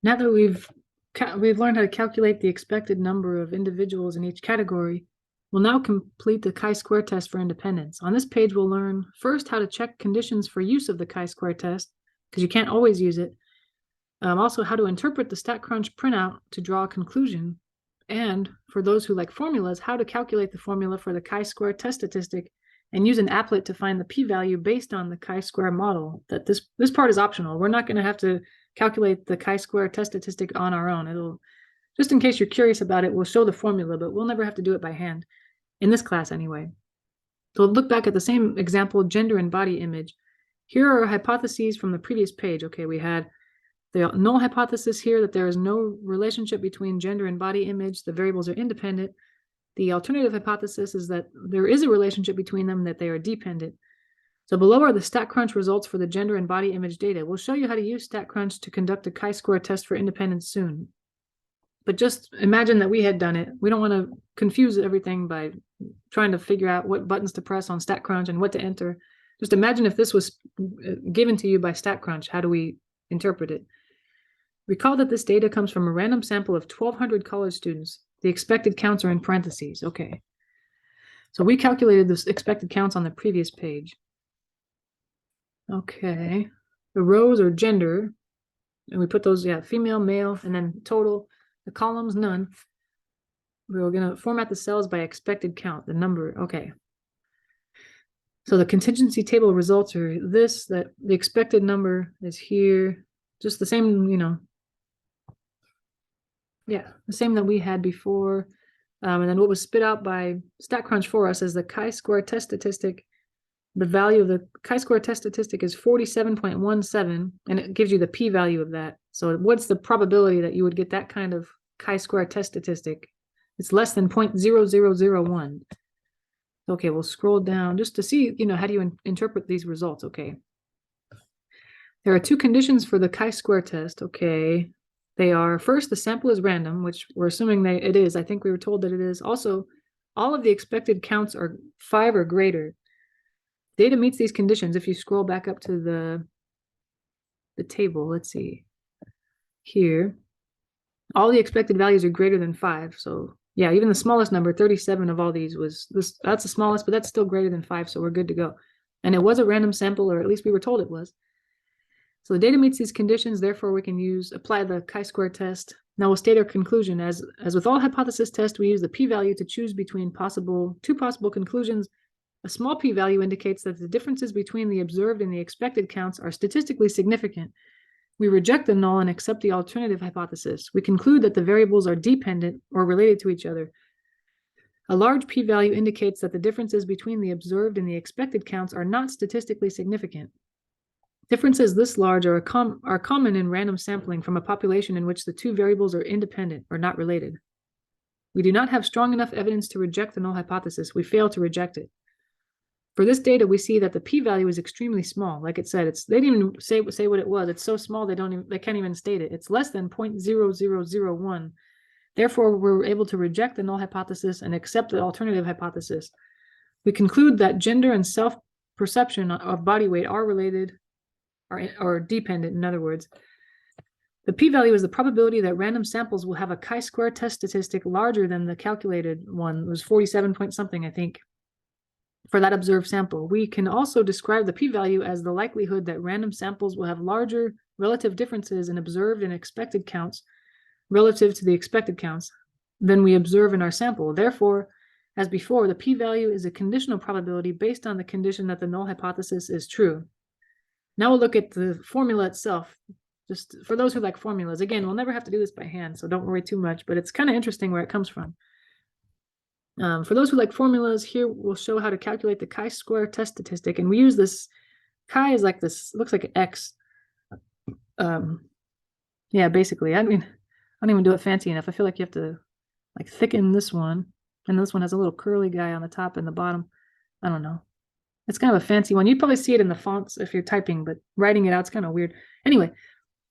Now that we've learned how to calculate the expected number of individuals in each category, we'll now complete the chi-square test for independence. On this page, we'll learn first how to check conditions for use of the chi-square test, because you can't always use it. Also, how to interpret the StatCrunch printout to draw a conclusion. And for those who like formulas, how to calculate the formula for the chi-square test statistic and use an applet to find the p-value based on the chi-square model. That this part is optional. We're not going to have to calculate the chi-square test statistic on our own. It'll, just in case you're curious about it, we'll show the formula, but we'll never have to do it by hand, in this class anyway. So look back at the same example, gender and body image. Here are hypotheses from the previous page. Okay, we had the null hypothesis here that there is no relationship between gender and body image. The variables are independent. The alternative hypothesis is that there is a relationship between them, that they are dependent. So below are the StatCrunch results for the gender and body image data. We'll show you how to use StatCrunch to conduct a chi-square test for independence soon. But just imagine that we had done it. We don't want to confuse everything by trying to figure out what buttons to press on StatCrunch and what to enter. Just imagine if this was given to you by StatCrunch. How do we interpret it? Recall that this data comes from a random sample of 1,200 college students. The expected counts are in parentheses. Okay. So we calculated the expected counts on the previous page. Okay. The rows are gender. And we put those, female, male, and then total. The columns, none. We're going to format the cells by expected count, the number. Okay. So the contingency table results are this, that the expected number is here. Just the same, the same that we had before. And then what was spit out by StatCrunch for us is the chi-square test statistic. The value of the chi-square test statistic is 47.17, and it gives you the p-value of that. So what's the probability that you would get that kind of chi-square test statistic? It's less than 0.0001. Okay, we'll scroll down just to see, how do you interpret these results? Okay. There are two conditions for the chi-square test. Okay. They are, first, the sample is random, which we're assuming it is. I think we were told that it is. Also, all of the expected counts are 5 or greater. Data meets these conditions. If you scroll back up to the table, let's see. Here, all the expected values are greater than 5. So yeah, even the smallest number, 37 of all these was this. That's the smallest, but that's still greater than 5, so we're good to go. And it was a random sample, or at least we were told it was. So the data meets these conditions, therefore we can apply the chi-square test. Now we'll state our conclusion. As with all hypothesis tests, we use the p-value to choose between two possible conclusions. A small p-value indicates that the differences between the observed and the expected counts are statistically significant. We reject the null and accept the alternative hypothesis. We conclude that the variables are dependent or related to each other. A large p-value indicates that the differences between the observed and the expected counts are not statistically significant. Differences this large are common in random sampling from a population in which the two variables are independent or not related. We do not have strong enough evidence to reject the null hypothesis. We fail to reject it. For this data, we see that the p-value is extremely small. Like it said, they didn't even say what it was. It's so small they can't even state it. It's less than 0.0001. Therefore, we're able to reject the null hypothesis and accept the alternative hypothesis. We conclude that gender and self-perception of body weight are related, or dependent, in other words. The p-value is the probability that random samples will have a chi-square test statistic larger than the calculated one. It was 47 point something, I think, for that observed sample. We can also describe the p-value as the likelihood that random samples will have larger relative differences in observed and expected counts relative to the expected counts than we observe in our sample. Therefore, as before, the p-value is a conditional probability based on the condition that the null hypothesis is true. Now we'll look at the formula itself. Just for those who like formulas, again, we'll never have to do this by hand, so don't worry too much, but it's kind of interesting where it comes from. For those who like formulas, here we'll show how to calculate the chi-square test statistic, and we use this. Chi is like this, looks like an X. Yeah, basically. I mean, I don't even do it fancy enough. I feel like you have to like thicken this one, and this one has a little curly guy on the top and the bottom. I don't know. It's kind of a fancy one. You'd probably see it in the fonts if you're typing, but writing it out is kind of weird. Anyway,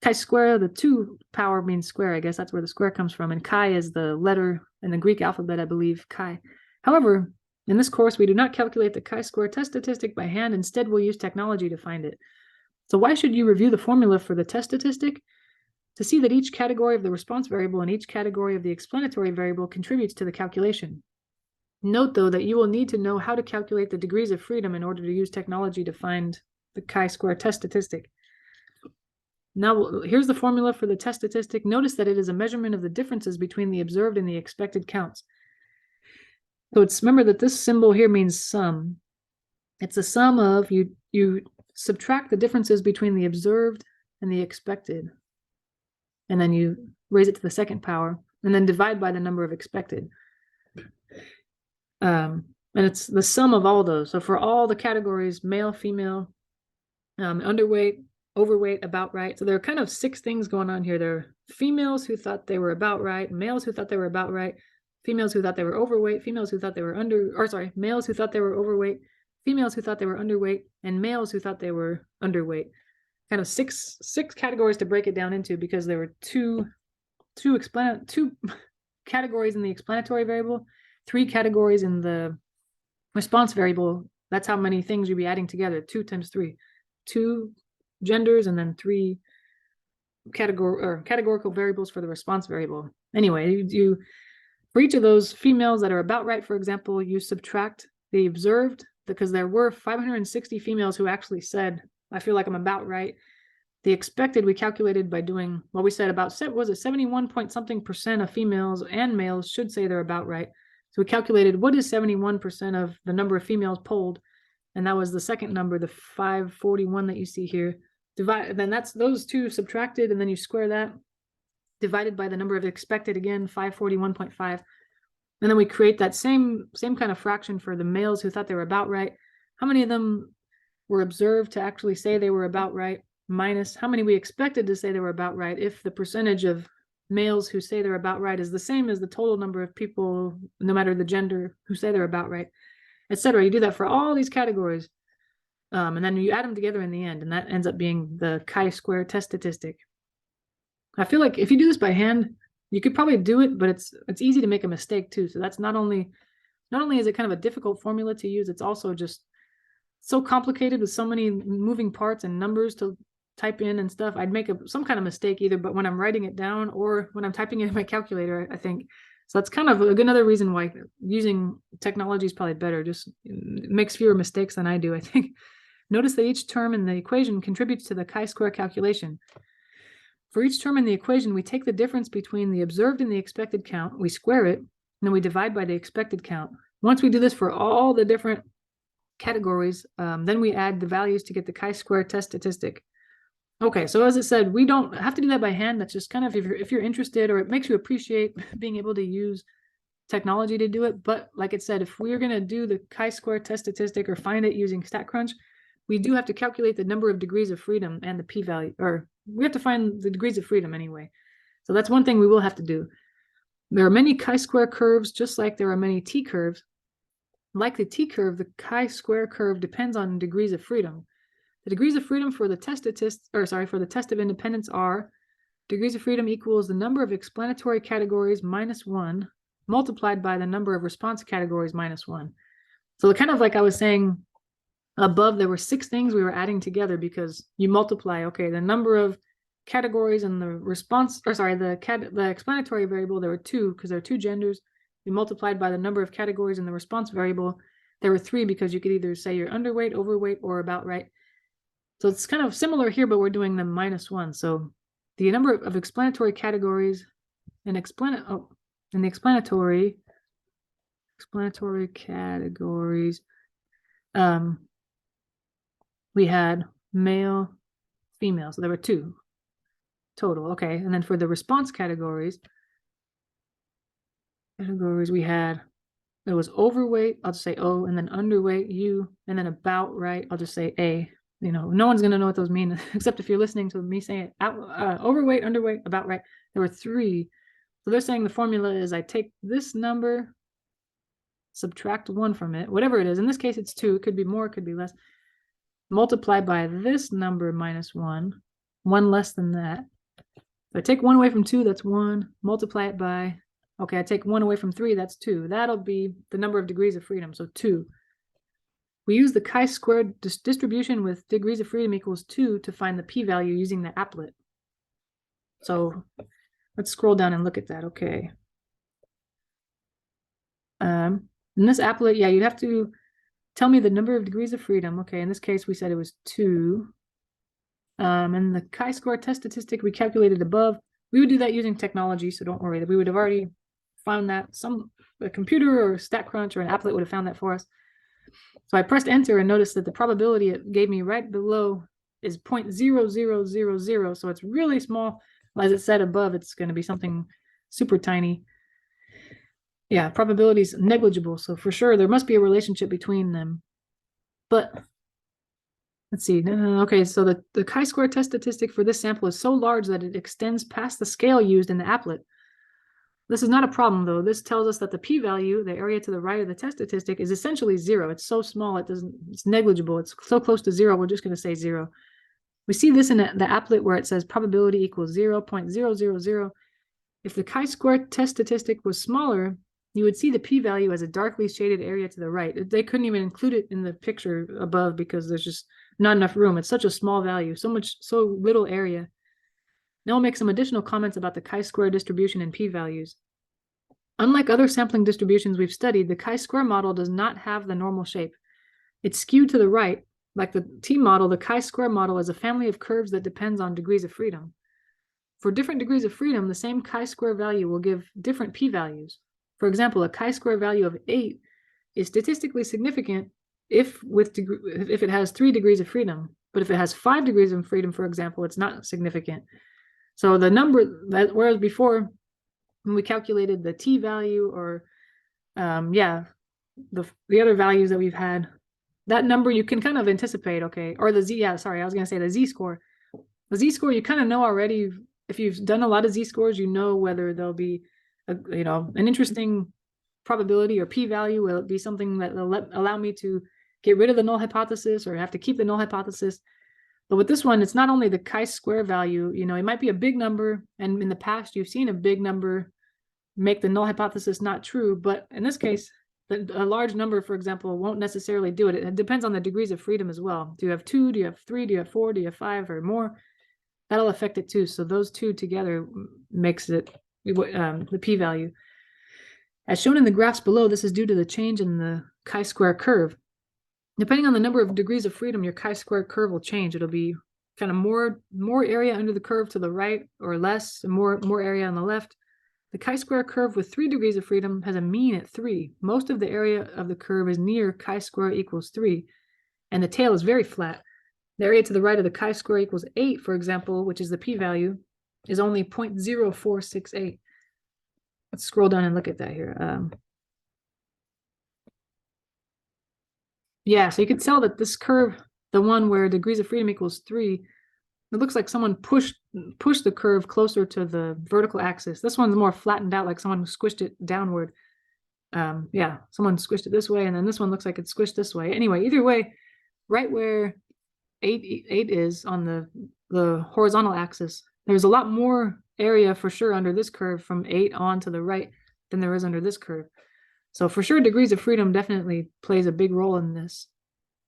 chi-square, the 2 power means square. I guess that's where the square comes from. And chi is the letter in the Greek alphabet, I believe, chi. However, in this course, we do not calculate the chi-square test statistic by hand. Instead, we'll use technology to find it. So why should you review the formula for the test statistic? to see that each category of the response variable and each category of the explanatory variable contributes to the calculation. Note, though, that you will need to know how to calculate the degrees of freedom in order to use technology to find the chi-square test statistic. Now, here's the formula for the test statistic. Notice that it is a measurement of the differences between the observed and the expected counts. So remember that this symbol here means sum. It's a sum of, you subtract the differences between the observed and the expected, and then you raise it to the second power, and then divide by the number of expected. And it's the sum of all those. So for all the categories, male, female, underweight, overweight, about right. So there are kind of 6 things going on here. There are females who thought they were about right, males who thought they were about right, females who thought they were overweight, females who thought they were males who thought they were overweight, females who thought they were underweight, and males who thought they were underweight. Kind of six categories to break it down into, because there were two categories in the explanatory variable, 3 categories in the response variable. That's how many things you'd be adding together. 2 times 3, 2 genders, and then 3 categorical variables for the response variable. Anyway, you for each of those females that are about right, for example, you subtract the observed, because there were 560 females who actually said, I feel like I'm about right. The expected we calculated by doing, well, we said about, was it 71 point something % of females and males should say they're about right. So we calculated what is 71% of the number of females polled, and that was the second number, the 541 that you see here. Then that's those 2 subtracted, and then you square that, divided by the number of expected, again, 541.5. And then we create that same kind of fraction for the males who thought they were about right. How many of them were observed to actually say they were about right, minus how many we expected to say they were about right, if the percentage of males who say they're about right is the same as the total number of people, no matter the gender, who say they're about right, etc. You do that for all these categories, and then you add them together in the end, and that ends up being the chi-square test statistic. I feel like if you do this by hand, you could probably do it, but it's easy to make a mistake too. So that's not only is it kind of a difficult formula to use, it's also just so complicated with so many moving parts and numbers to type in and stuff. I'd make some kind of mistake either, but when I'm writing it down or when I'm typing it in my calculator, I think. So that's kind of another reason why using technology is probably better. Just makes fewer mistakes than I do, I think. Notice that each term in the equation contributes to the chi-square calculation. For each term in the equation, we take the difference between the observed and the expected count, we square it, and then we divide by the expected count. Once we do this for all the different categories, then we add the values to get the chi-square test statistic. Okay, so as it said, we don't have to do that by hand. That's just kind of if you're interested, or it makes you appreciate being able to use technology to do it. But like it said, if we're going to do the chi-square test statistic or find it using StatCrunch, we do have to calculate the number of degrees of freedom and the p-value, or we have to find the degrees of freedom anyway. So that's one thing we will have to do. There are many chi-square curves, just like there are many t-curves. Like the t-curve, the chi-square curve depends on degrees of freedom. The degrees of freedom for the test of independence are degrees of freedom equals the number of explanatory categories minus 1 multiplied by the number of response categories minus 1. So kind of like I was saying above, there were 6 things we were adding together, because you multiply, okay, the number of categories and the response, the explanatory variable, there were 2 because there are 2 genders. You multiplied by the number of categories in the response variable, there were 3 because you could either say you're underweight, overweight, or about right. So it's kind of similar here, but we're doing them minus 1. So the number of explanatory categories and the explanatory categories, we had male, female. So there were 2 total. Okay. And then for the response categories, we had, there was overweight, I'll just say O, and then underweight, U, and then about right, I'll just say A. You know, no one's going to know what those mean, except if you're listening to me saying it. Overweight, underweight, about right. There were 3. So they're saying the formula is I take this number, subtract 1 from it, whatever it is. In this case, it's 2. It could be more, it could be less. Multiply by this number minus 1, 1 less than that. If I take 1 away from 2, that's 1. Multiply it by, okay, I take 1 away from 3, that's 2. That'll be the number of degrees of freedom, so 2. We use the chi-squared distribution with degrees of freedom equals 2 to find the p-value using the applet. So let's scroll down and look at that. Okay. In this applet, yeah, you'd have to tell me the number of degrees of freedom. Okay, in this case, we said it was 2. And the chi-square test statistic we calculated above, we would do that using technology, so don't worry. We would have already found that. A computer or StatCrunch or an applet would have found that for us. So I pressed enter and noticed that the probability it gave me right below is 0.0000. So it's really small. As it said above, it's going to be something super tiny. Yeah, probability is negligible. So for sure, there must be a relationship between them. But let's see. Okay, so the chi-square test statistic for this sample is so large that it extends past the scale used in the applet. This is not a problem, though. This tells us that the p-value, the area to the right of the test statistic, is essentially 0. It's so small, it's negligible. It's so close to 0, we're just going to say 0. We see this in the applet where it says probability equals 0.000. If the chi-square test statistic was smaller, you would see the p-value as a darkly shaded area to the right. They couldn't even include it in the picture above because there's just not enough room. It's such a small value, so little area. Now we'll make some additional comments about the chi-square distribution and p-values. Unlike other sampling distributions we've studied, the chi-square model does not have the normal shape. It's skewed to the right. Like the T model, the chi-square model is a family of curves that depends on degrees of freedom. For different degrees of freedom, the same chi-square value will give different p-values. For example, a chi-square value of 8 is statistically significant if it has 3 degrees of freedom. But if it has 5 degrees of freedom, for example, it's not significant. So the number that, whereas before, when we calculated the t value or the other values that we've had, that number you can kind of anticipate, okay, or the I was going to say the z-score. The z-score you kind of know already. If you've done a lot of z-scores, you know whether there'll be an interesting probability or p-value. Will it be something that will allow me to get rid of the null hypothesis or have to keep the null hypothesis? But with this one, it's not only the chi-square value, it might be a big number, and in the past you've seen a big number make the null hypothesis not true, but in this case, a large number, for example, won't necessarily do it. It depends on the degrees of freedom as well. Do you have 2, do you have 3, do you have 4, do you have 5 or more? That'll affect it too. So those two together makes it the p-value. As shown in the graphs below, this is due to the change in the chi-square curve. Depending on the number of degrees of freedom, your chi-square curve will change. It'll be kind of more area under the curve to the right or less, more area on the left. The chi-square curve with 3 degrees of freedom has a mean at 3. Most of the area of the curve is near chi-square equals 3, and the tail is very flat. The area to the right of the chi-square equals 8, for example, which is the p-value, is only 0.0468. Let's scroll down and look at that here. Yeah, so you can tell that this curve, the one where degrees of freedom equals 3, it looks like someone pushed the curve closer to the vertical axis. This one's more flattened out, like someone squished it downward. Yeah, someone squished it this way, and then this one looks like it's squished this way. Anyway, either way, right where 8 is on the horizontal axis, there's a lot more area for sure under this curve from 8 on to the right than there is under this curve. So for sure, degrees of freedom definitely plays a big role in this.